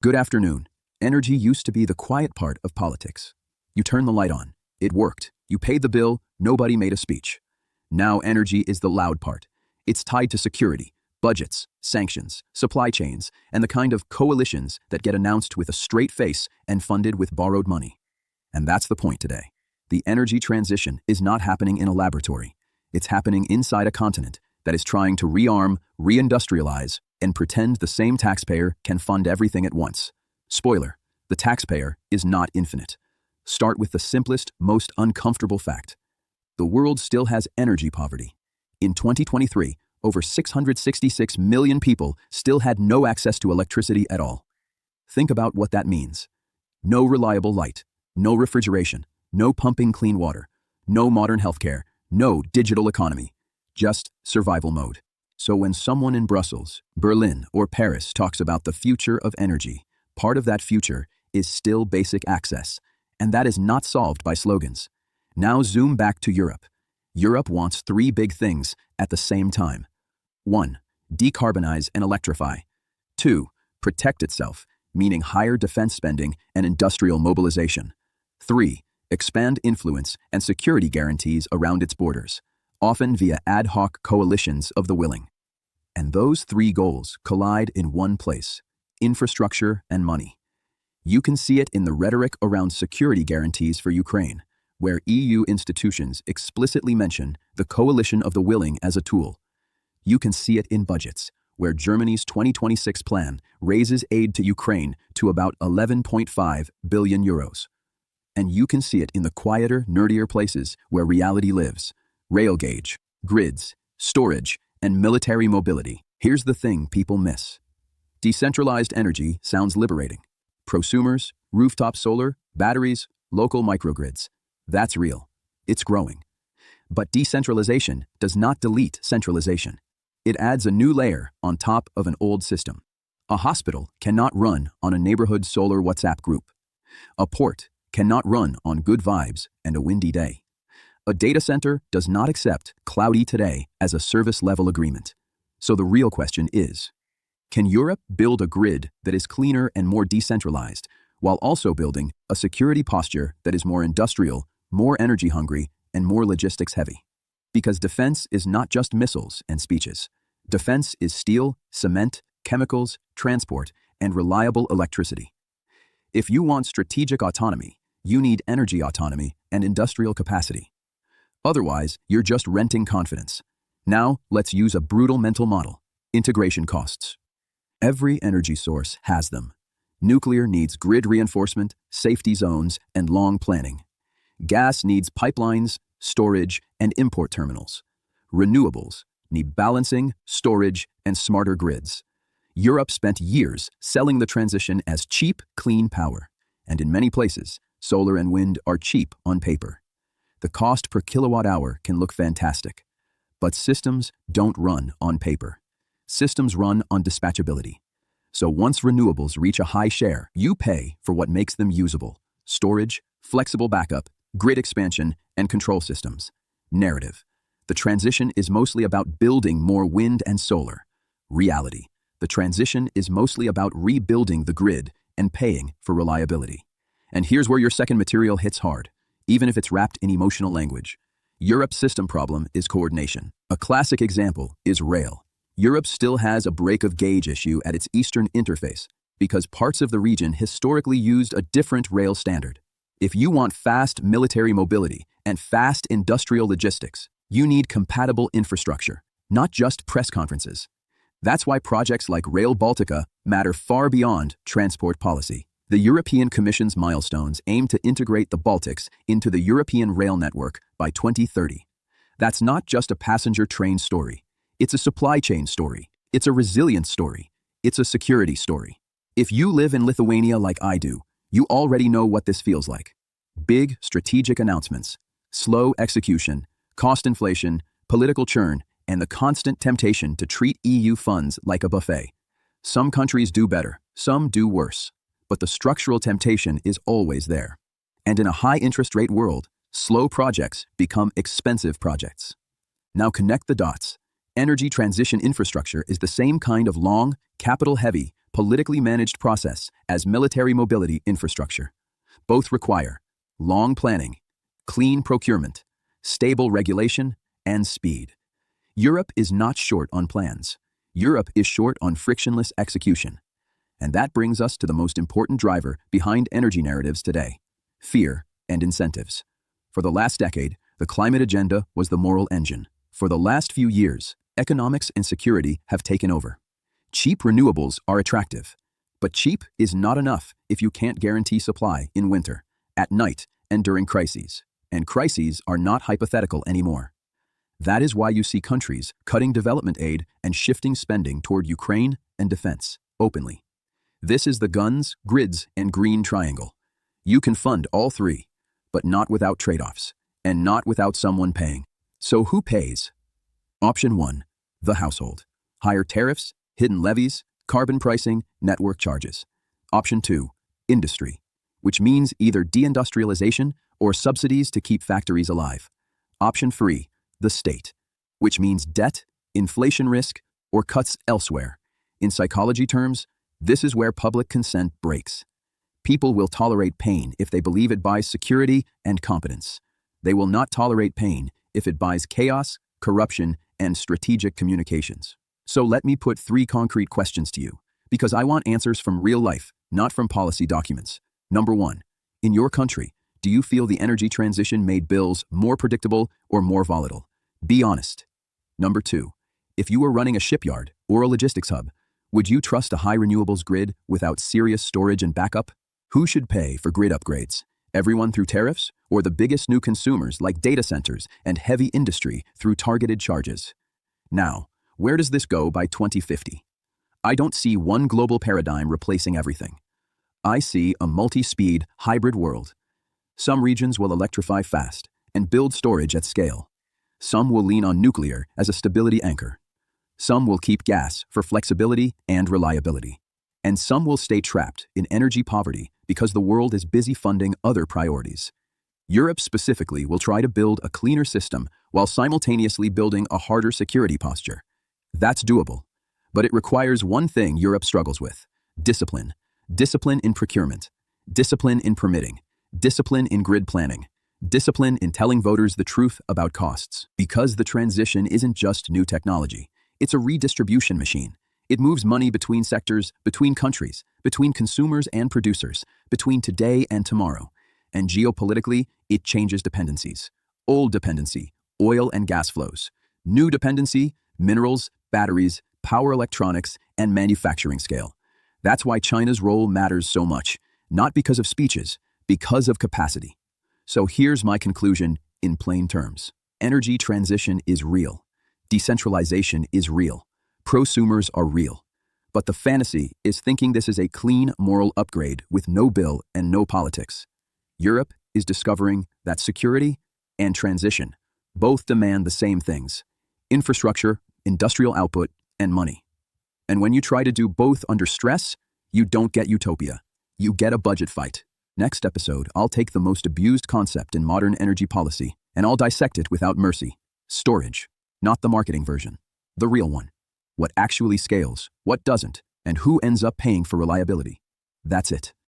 Good afternoon. Energy used to be the quiet part of politics. You turn the light on. It worked. You paid the bill. Nobody made a speech. Now energy is the loud part. It's tied to security, budgets, sanctions, supply chains, and the kind of coalitions that get announced with a straight face and funded with borrowed money. And that's the point today. The energy transition is not happening in a laboratory. It's happening inside a continent that is trying to rearm, reindustrialize, and pretend the same taxpayer can fund everything at once. Spoiler, the taxpayer is not infinite. Start with the simplest, most uncomfortable fact. The world still has energy poverty. In 2023, over 666 million people still had no access to electricity at all. Think about what that means. No reliable light, no refrigeration, no pumping clean water, no modern healthcare, no digital economy, just survival mode. So when someone in Brussels, Berlin, or Paris talks about the future of energy, part of that future is still basic access, and that is not solved by slogans. Now zoom back to Europe. Europe wants three big things at the same time. 1. Decarbonize and electrify. 2. Protect itself, meaning higher defense spending and industrial mobilization. 3. Expand influence and security guarantees around its borders, often via ad hoc coalitions of the willing. And those three goals collide in one place: infrastructure and money. You can see it in the rhetoric around security guarantees for Ukraine, where EU institutions explicitly mention the coalition of the willing as a tool. You can see it in budgets, where Germany's 2026 plan raises aid to Ukraine to about 11.5 billion euros. And you can see it in the quieter, nerdier places where reality lives: rail gauge, grids, storage, and military mobility. Here's the thing people miss. Decentralized energy sounds liberating. Prosumers, rooftop solar, batteries, local microgrids. That's real. It's growing. But decentralization does not delete centralization. It adds a new layer on top of an old system. A hospital cannot run on a neighborhood solar WhatsApp group. A port cannot run on good vibes and a windy day. A data center does not accept cloudy today as a service-level agreement. So the real question is, can Europe build a grid that is cleaner and more decentralized, while also building a security posture that is more industrial, more energy-hungry, and more logistics-heavy? Because defense is not just missiles and speeches. Defense is steel, cement, chemicals, transport, and reliable electricity. If you want strategic autonomy, you need energy autonomy and industrial capacity. Otherwise, you're just renting confidence. Now, let's use a brutal mental model: integration costs. Every energy source has them. Nuclear needs grid reinforcement, safety zones, and long planning. Gas needs pipelines, storage, and import terminals. Renewables need balancing, storage, and smarter grids. Europe spent years selling the transition as cheap, clean power. And in many places, solar and wind are cheap on paper. The cost per kilowatt hour can look fantastic. But systems don't run on paper. Systems run on dispatchability. So once renewables reach a high share, you pay for what makes them usable: storage, flexible backup, grid expansion, and control systems. Narrative: the transition is mostly about building more wind and solar. Reality: the transition is mostly about rebuilding the grid and paying for reliability. And here's where your second material hits hard, even if it's wrapped in emotional language. Europe's system problem is coordination. A classic example is rail. Europe still has a break of gauge issue at its eastern interface because parts of the region historically used a different rail standard. If you want fast military mobility and fast industrial logistics, you need compatible infrastructure, not just press conferences. That's why projects like Rail Baltica matter far beyond transport policy. The European Commission's milestones aim to integrate the Baltics into the European rail network by 2030. That's not just a passenger train story. It's a supply chain story. It's a resilience story. It's a security story. If you live in Lithuania like I do, you already know what this feels like. Big strategic announcements, slow execution, cost inflation, political churn, and the constant temptation to treat EU funds like a buffet. Some countries do better, some do worse. But the structural temptation is always there. And in a high-interest rate world, slow projects become expensive projects. Now connect the dots. Energy transition infrastructure is the same kind of long, capital-heavy, politically managed process as military mobility infrastructure. Both require long planning, clean procurement, stable regulation, and speed. Europe is not short on plans. Europe is short on frictionless execution. And that brings us to the most important driver behind energy narratives today: fear and incentives. For the last decade, the climate agenda was the moral engine. For the last few years, economics and security have taken over. Cheap renewables are attractive, but cheap is not enough if you can't guarantee supply in winter, at night, and during crises. And crises are not hypothetical anymore. That is why you see countries cutting development aid and shifting spending toward Ukraine and defense openly. This is the guns, grids, and green triangle. You can fund all three, but not without trade-offs, and not without someone paying. So who pays? Option 1, the household. Higher tariffs, hidden levies, carbon pricing, network charges. Option 2, industry, which means either deindustrialization or subsidies to keep factories alive. Option 3, the state, which means debt, inflation risk, or cuts elsewhere. In psychology terms, this is where public consent breaks. People will tolerate pain if they believe it buys security and competence. They will not tolerate pain if it buys chaos, corruption, and strategic communications. So let me put 3 concrete questions to you, because I want answers from real life, not from policy documents. Number 1, in your country, do you feel the energy transition made bills more predictable or more volatile? Be honest. Number 2, if you were running a shipyard or a logistics hub, would you trust a high renewables grid without serious storage and backup? Who should pay for grid upgrades? Everyone through tariffs, or the biggest new consumers like data centers and heavy industry through targeted charges? Now, where does this go by 2050? I don't see one global paradigm replacing everything. I see a multi-speed, hybrid world. Some regions will electrify fast and build storage at scale. Some will lean on nuclear as a stability anchor. Some will keep gas for flexibility and reliability. And some will stay trapped in energy poverty because the world is busy funding other priorities. Europe specifically will try to build a cleaner system while simultaneously building a harder security posture. That's doable. But it requires one thing Europe struggles with: discipline. Discipline in procurement. Discipline in permitting. Discipline in grid planning. Discipline in telling voters the truth about costs. Because the transition isn't just new technology. It's a redistribution machine. It moves money between sectors, between countries, between consumers and producers, between today and tomorrow. And geopolitically, it changes dependencies. Old dependency, oil and gas flows. New dependency, minerals, batteries, power electronics, and manufacturing scale. That's why China's role matters so much, not because of speeches, because of capacity. So here's my conclusion in plain terms. Energy transition is real. Decentralization is real. Prosumers are real. But the fantasy is thinking this is a clean moral upgrade with no bill and no politics. Europe is discovering that security and transition both demand the same things: infrastructure, industrial output, and money. And when you try to do both under stress, you don't get utopia. You get a budget fight. Next episode, I'll take the most abused concept in modern energy policy, and I'll dissect it without mercy. Storage. Not the marketing version. The real one. What actually scales, what doesn't, and who ends up paying for reliability. That's it.